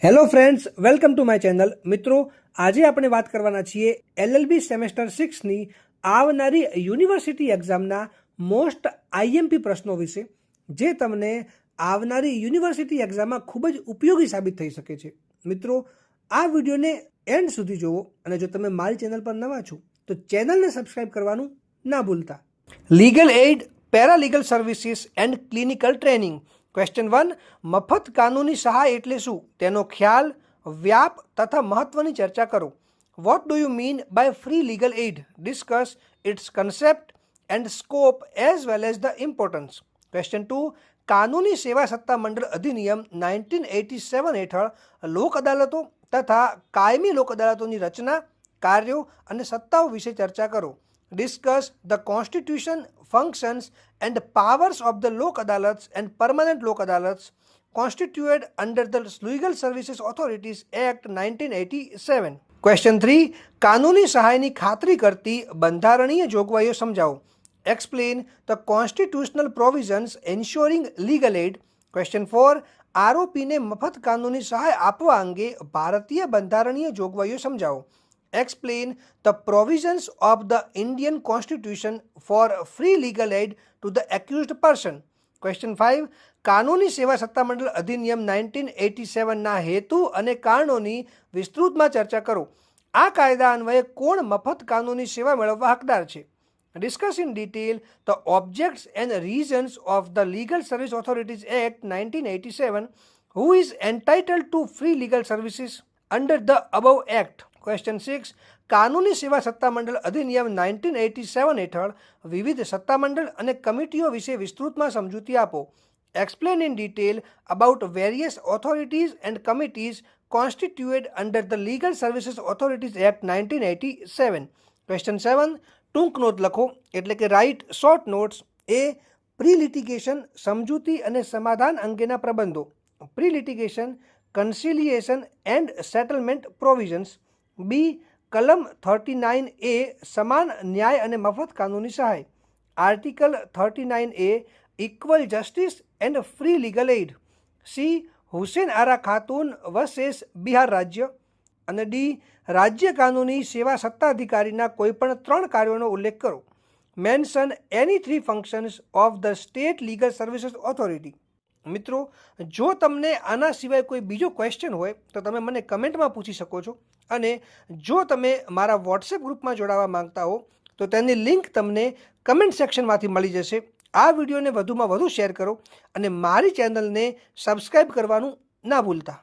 Hello friends, welcome to my channel. મિત્રો, આજે આપણે વાત કરવાના છીએ LLB સેમેસ્ટર 6ની આવનારી યુનિવર્સિટી એક્ઝામના મોસ્ટ આઈએમપી પ્રશ્નો વિશે, જે તમને આવનારી યુનિવર્સિટી એક્ઝામમાં ખૂબ જ ઉપયોગી સાબિત થઈ શકે છે. મિત્રો, આ વિડીયોને એન્ડ સુધી જુઓ અને જો તમે મારી ચેનલ પર નવા છો તો ચેનલને સબસ્ક્રાઇબ કરવાનું ના ભૂલતા. Legal aid, paralegal services and clinical training. Question 1. મફત કાનૂની સહાય એટલે શું? તેનો ખ્યાલ, વ્યાપ તથા મહત્વની ચર્ચા કરો. What do you mean by free legal aid? Discuss its concept and scope as well as the importance. Question 2. કાનૂની સેવા સત્તા મંડળ અધિનિયમ 1987 હેઠળ લોક અદાલતો તથા કાયમી લોક અદાલતોની રચના, કાર્યો અને સત્તાઓ વિશે ચર્ચા કરો. Discuss the constitution, functions and powers of the Lok Adalats and permanent Lok Adalats constituted under the Legal Services Authorities Act 1987. Question 3. કાનૂની સહાયની ખાતરી કરતી બંધારણીય જોગવાઈઓ સમજાવો. Explain the constitutional provisions ensuring legal aid. Question 4. આરોપીને મફત કાનૂની સહાય આપવા અંગે ભારતીય બંધારણીય જોગવાઈઓ સમજાવો. Explain the provisions of the Indian Constitution for free legal aid to the accused person. Question 5. કાનૂની સેવા સત્તામંડળ અધિનિયમ 1987ના હેતુ અને કારણોની વિસ્તૃતમાં ચર્ચા કરો. આ કાયદા અન્વયે કોણ મફત કાનૂની સેવા મેળવવા હકદાર છે? Discuss in detail the objects and reasons of the Legal Service Authorities Act 1987. Who is entitled to free legal services under the above act? Question 6. કાનૂની સેવા સત્તામંડળ અધિનિયમ 1987 હેઠળ વિવિધ સત્તામંડળ અને કમિટીઓ વિશે વિસ્તૃતમાં સમજૂતી આપો. Explain in detail about various authorities and committees constituted under the Legal Services Authorities Act 1987. Question 7. ટૂંક નોંધ લખો એટલે કે write short notes. A. Pre litigation સમજૂતી અને સમાધાન અંગેના પ્રબંધો. Pre litigation conciliation and settlement provisions. B. કલમ 39A સમાન ન્યાય અને મફત કાનૂની સહાય. Article 39A equal justice and free legal aid. C. Hussain Ara Khatun versus Bihar રાજ્ય. અને ડી. રાજ્ય કાનૂની સેવા સત્તાધિકારીના કોઈપણ 3 કાર્યોનો ઉલ્લેખ કરો. Mention any 3 functions of the state legal services authority. મિત્રો, જો તમને આના સિવાય કોઈ બીજો ક્વેશ્ચન હોય તો તમે મને કમેન્ટમાં પૂછી શકો છો. અને જો તમે મારા વોટ્સએપ ગ્રુપમાં જોડાવા માંગતા હો તો તેની લિંક તમને કમેન્ટ સેક્શનમાંથી મળી જશે. આ વિડીયોને વધુમાં વધુ શેર કરો અને મારી ચેનલને સબસ્ક્રાઈબ કરવાનું ના ભૂલતા.